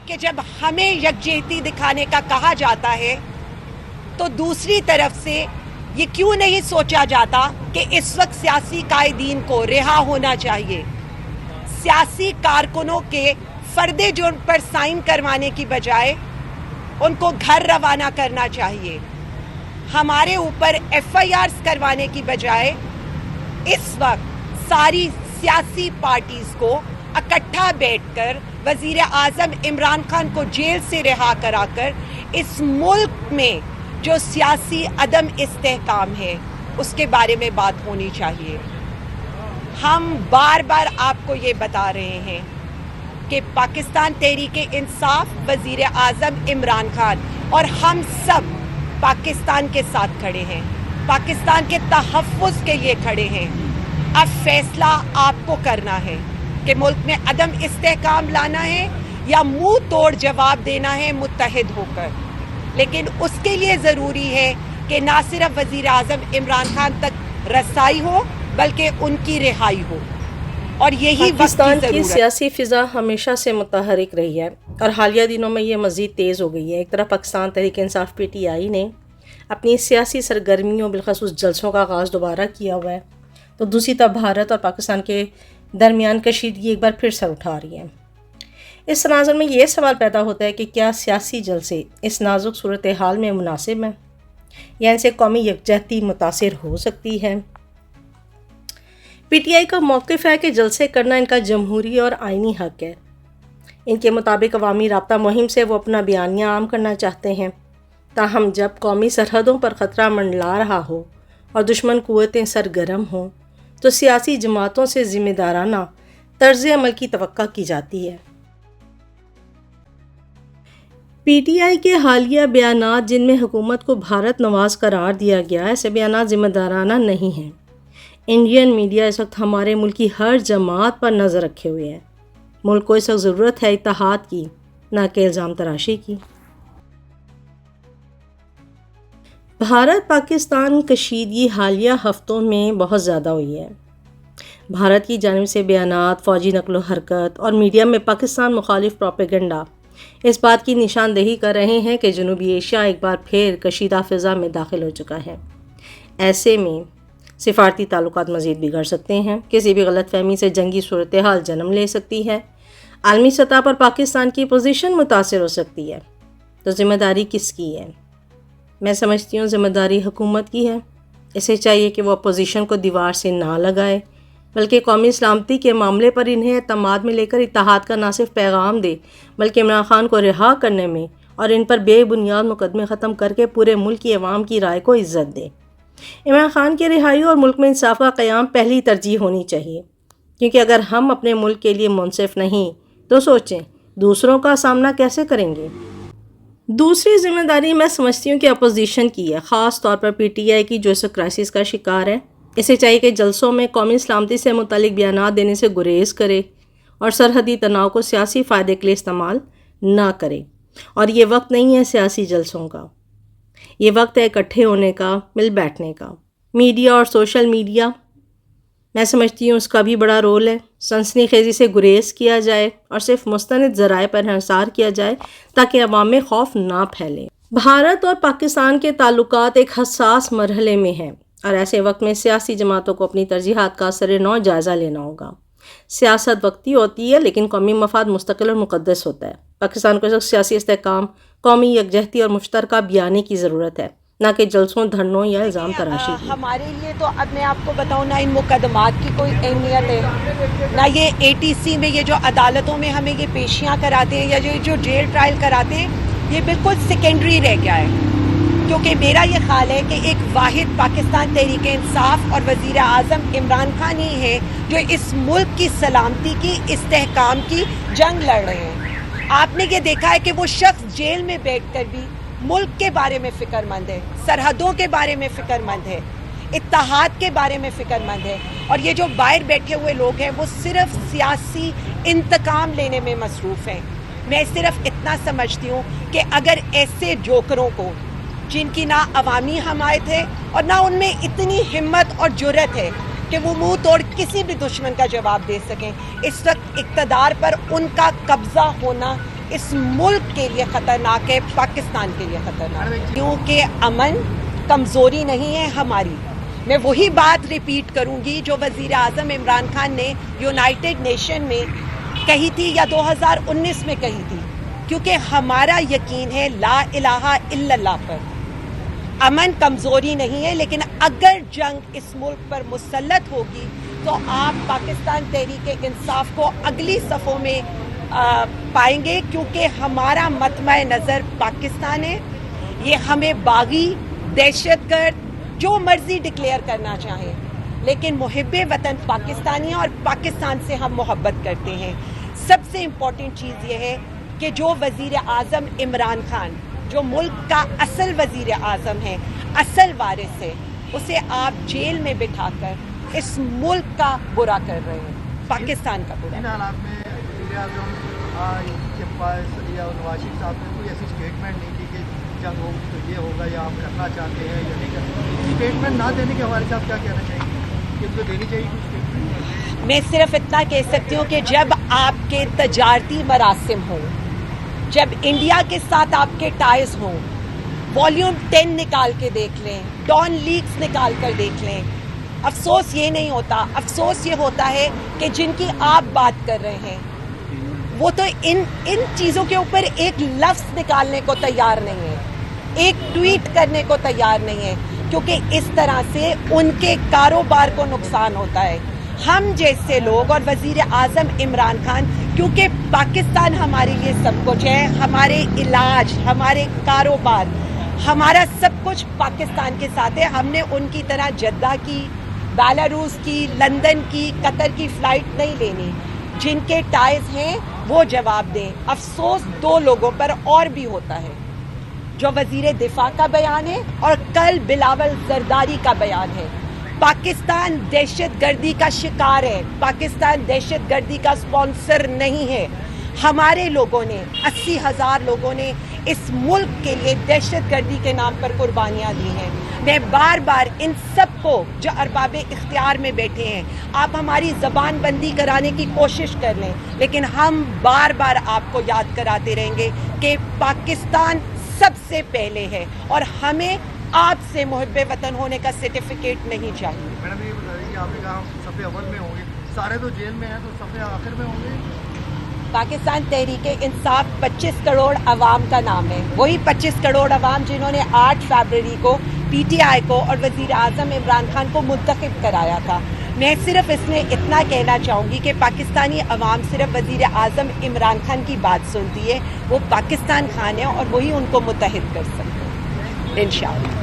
کہ جب ہمیں یکجہتی دکھانے کا کہا جاتا ہے تو دوسری طرف سے یہ کیوں نہیں سوچا جاتا کہ اس وقت سیاسی قائدین کو رہا ہونا چاہیے، سیاسی کارکنوں کے فرد جرم پر سائن کروانے کی بجائے ان کو گھر روانہ کرنا چاہیے، ہمارے اوپر FIRs کروانے کی بجائے اس وقت ساری سیاسی پارٹیز کو اکٹھا بیٹھ کر وزیر اعظم عمران خان کو جیل سے رہا کرا کر اس ملک میں جو سیاسی عدم استحکام ہے اس کے بارے میں بات ہونی چاہیے۔ ہم بار بار آپ کو یہ بتا رہے ہیں کہ پاکستان تحریک انصاف، وزیر اعظم عمران خان اور ہم سب پاکستان کے ساتھ کھڑے ہیں، پاکستان کے تحفظ کے لیے کھڑے ہیں۔ اب فیصلہ آپ کو کرنا ہے کہ ملک میں عدم استحکام لانا ہے یا منہ توڑ جواب دینا ہے متحد ہو کر، لیکن اس کے لیے ضروری ہے کہ نہ صرف وزیر اعظم عمران خان تک رسائی ہو بلکہ ان کی رہائی ہو، اور یہی پاکستان کی سیاسی فضا ہمیشہ سے متحرک رہی ہے اور حالیہ دنوں میں یہ مزید تیز ہو گئی ہے۔ ایک طرف پاکستان تحریک انصاف PTI نے اپنی سیاسی سرگرمیوں بالخصوص جلسوں کا آغاز دوبارہ کیا ہوا ہے، تو دوسری طرف بھارت اور پاکستان کے درمیان کشیدگی ایک بار پھر سر اٹھا رہی ہے۔ اس تناظر میں یہ سوال پیدا ہوتا ہے کہ کیا سیاسی جلسے اس نازک صورتحال میں مناسب ہیں یا ان سے قومی یکجہتی متاثر ہو سکتی ہے؟ PTI کا موقف ہے کہ جلسے کرنا ان کا جمہوری اور آئینی حق ہے۔ ان کے مطابق عوامی رابطہ مہم سے وہ اپنا بیانیہ عام کرنا چاہتے ہیں، تاہم جب قومی سرحدوں پر خطرہ منڈلا رہا ہو اور دشمن قوتیں سرگرم ہوں تو سیاسی جماعتوں سے ذمہ دارانہ طرز عمل کی توقع کی جاتی ہے۔ PTI کے حالیہ بیانات جن میں حکومت کو بھارت نواز قرار دیا گیا ہے، ایسے بیانات ذمہ دارانہ نہیں ہیں۔ انڈین میڈیا اس وقت ہمارے ملک کی ہر جماعت پر نظر رکھے ہوئے ہے۔ ملک کو اس وقت ضرورت ہے اتحاد کی، نہ کہ الزام تراشی کی۔ بھارت پاکستان کشیدگی حالیہ ہفتوں میں بہت زیادہ ہوئی ہے۔ بھارت کی جانب سے بیانات، فوجی نقل و حرکت اور میڈیا میں پاکستان مخالف پروپیگنڈا اس بات کی نشاندہی کر رہے ہیں کہ جنوبی ایشیا ایک بار پھر کشیدہ فضا میں داخل ہو چکا ہے۔ ایسے میں سفارتی تعلقات مزید بگڑ سکتے ہیں، کسی بھی غلط فہمی سے جنگی صورتحال جنم لے سکتی ہے، عالمی سطح پر پاکستان کی پوزیشن متاثر ہو سکتی ہے۔ تو ذمہ داری کس کی ہے؟ میں سمجھتی ہوں ذمہ داری حکومت کی ہے۔ اسے چاہیے کہ وہ اپوزیشن کو دیوار سے نہ لگائے، بلکہ قومی سلامتی کے معاملے پر انہیں اعتماد میں لے کر اتحاد کا نہ صرف پیغام دے بلکہ عمران خان کو رہا کرنے میں اور ان پر بے بنیاد مقدمے ختم کر کے پورے ملک کی عوام کی رائے کو عزت دے۔ عمران خان کی رہائی اور ملک میں انصاف کا قیام پہلی ترجیح ہونی چاہیے، کیونکہ اگر ہم اپنے ملک کے لیے منصف نہیں تو سوچیں دوسروں کا سامنا کیسے کریں گے۔ دوسری ذمہ داری میں سمجھتی ہوں کہ اپوزیشن کی ہے، خاص طور پر PTI کی جو اس کرائسس کا شکار ہے۔ اسے چاہیے کہ جلسوں میں قومی سلامتی سے متعلق بیانات دینے سے گریز کرے اور سرحدی تناؤ کو سیاسی فائدے کے لیے استعمال نہ کرے۔ اور یہ وقت نہیں ہے سیاسی جلسوں کا، یہ وقت ہے اکٹھے ہونے کا، مل بیٹھنے کا۔ میڈیا اور سوشل میڈیا، میں سمجھتی ہوں اس کا بھی بڑا رول ہے۔ سنسنی خیزی سے گریز کیا جائے اور صرف مستند ذرائع پر انحصار کیا جائے تاکہ عوام میں خوف نہ پھیلے۔ بھارت اور پاکستان کے تعلقات ایک حساس مرحلے میں ہیں اور ایسے وقت میں سیاسی جماعتوں کو اپنی ترجیحات کا سر نو جائزہ لینا ہوگا۔ سیاست وقتی ہوتی ہے لیکن قومی مفاد مستقل اور مقدس ہوتا ہے۔ پاکستان کو اس وقت سیاسی استحکام، قومی یکجہتی اور مشترکہ بیانی کی ضرورت ہے، نہ کہ جلسوں، دھرنوں یا الزام تراشی کی۔ ہمارے لیے تو اب میں آپ کو بتاؤں نہ ان مقدمات کی کوئی اہمیت ہے، نہ یہ ATC میں یہ جو عدالتوں میں ہمیں یہ پیشیاں کراتے ہیں یا جو جیل ٹرائل کراتے ہیں، یہ بالکل سیکنڈری رہ گیا ہے، کیونکہ میرا یہ خیال ہے کہ ایک واحد پاکستان تحریک انصاف اور وزیر اعظم عمران خان ہی ہے جو اس ملک کی سلامتی کی، استحکام کی جنگ لڑ رہے ہیں۔ آپ نے یہ دیکھا ہے کہ وہ شخص جیل میں بیٹھ کر بھی ملک کے بارے میں فکر مند ہے، سرحدوں کے بارے میں فکر مند ہے، اتحاد کے بارے میں فکر مند ہے، اور یہ جو باہر بیٹھے ہوئے لوگ ہیں وہ صرف سیاسی انتقام لینے میں مصروف ہیں۔ میں صرف اتنا سمجھتی ہوں کہ اگر ایسے جوکروں کو، جن کی نہ عوامی حمایت ہے اور نہ ان میں اتنی ہمت اور جرت ہے کہ وہ منہ توڑ کسی بھی دشمن کا جواب دے سکیں، اس وقت اقتدار پر ان کا قبضہ ہونا اس ملک کے لیے خطرناک ہے, پاکستان کے لیے خطرناک ہے, کیونکہ امن کمزوری نہیں ہے ہماری. میں وہی بات ریپیٹ کروں گی جو وزیر اعظم عمران خان نے یونائٹڈ نیشن میں کہی تھی یا 2019 میں کہی تھی, کیونکہ ہمارا یقین ہے لا الہ الا اللہ پر. امن کمزوری نہیں ہے, لیکن اگر جنگ اس ملک پر مسلط ہوگی تو آپ پاکستان تحریک انصاف کو اگلی صفوں میں پائیں گے, کیونکہ ہمارا مطمع نظر پاکستان ہے. یہ ہمیں باغی, دہشت گرد, جو مرضی ڈکلیئر کرنا چاہیں, لیکن محب وطن پاکستانی ہیں اور پاکستان سے ہم محبت کرتے ہیں. سب سے امپورٹنٹ چیز یہ ہے کہ جو وزیر اعظم عمران خان, جو ملک کا اصل وزیر اعظم ہے, اصل وارث ہے, اسے آپ جیل میں بٹھا کر اس ملک کا برا کر رہے ہیں, پاکستان کا برا. ان حالات میں وزیر اعظم کے پاس یا نواز شریف صاحب نے کوئی ایسی اسٹیٹمنٹ نہیں دی کہ جنگ ہوگی تو یہ ہوگا یا آپ کرنا چاہتے ہیں یا نہیں کرنا. اسٹیٹمنٹ نہ دینے کے حوالے سے آپ کیا کہنا چاہیں گے کہ ان کو دینی چاہیے کچھ اسٹیٹمنٹ؟ میں صرف اتنا کہہ سکتی ہوں کہ جب آپ کے تجارتی مراسم ہوں, جب انڈیا کے ساتھ آپ کے ٹائز ہوں, والیوم 10 نکال کے دیکھ لیں, ڈان لیگز نکال کر دیکھ لیں, افسوس یہ نہیں ہوتا. افسوس یہ ہوتا ہے کہ جن کی آپ بات کر رہے ہیں وہ تو ان چیزوں کے اوپر ایک لفظ نکالنے کو تیار نہیں ہے, ایک ٹویٹ کرنے کو تیار نہیں ہے, کیونکہ اس طرح سے ان کے کاروبار کو نقصان ہوتا ہے. ہم جیسے لوگ اور وزیر اعظم عمران خان, کیونکہ پاکستان ہمارے لیے سب کچھ ہے, ہمارے علاج, ہمارے کاروبار, ہمارا سب کچھ پاکستان کے ساتھ ہے. ہم نے ان کی طرح جدہ کی, بیلاروس کی, لندن کی, قطر کی فلائٹ نہیں لینی. جن کے ٹائز ہیں وہ جواب دیں. افسوس 2 لوگوں پر اور بھی ہوتا ہے, جو وزیر دفاع کا بیان ہے اور کل بلاول زرداری کا بیان ہے. پاکستان دہشت گردی کا شکار ہے, پاکستان دہشت گردی کا سپانسر نہیں ہے. ہمارے لوگوں نے 80,000 لوگوں نے اس ملک کے لیے دہشت گردی کے نام پر قربانیاں دی ہیں. میں بار بار ان سب کو جو ارباب اختیار میں بیٹھے ہیں, آپ ہماری زبان بندی کرانے کی کوشش کر لیں, لیکن ہم بار بار آپ کو یاد کراتے رہیں گے کہ پاکستان سب سے پہلے ہے اور ہمیں آپ سے محب وطن ہونے کا سرٹیفکیٹ نہیں چاہیے. میڈم یہ بتا دیجیے, آپ نے کہا صف اول میں ہوں گے, سارے تو جیل میں ہیں, تو صف آخر میں ہوں گے. پاکستان تحریک انصاف 25 کروڑ عوام کا نام ہے. وہی 25 کروڑ عوام جنہوں نے 8 فروری کو پی ٹی آئی کو اور وزیر اعظم عمران خان کو منتخب کرایا تھا. میں صرف اس میں اتنا کہنا چاہوں گی کہ پاکستانی عوام صرف وزیر اعظم عمران خان کی بات سنتی ہے. وہ پاکستان خان ہے اور وہی ان کو متحد کر سکتے ہیں انشاءاللہ.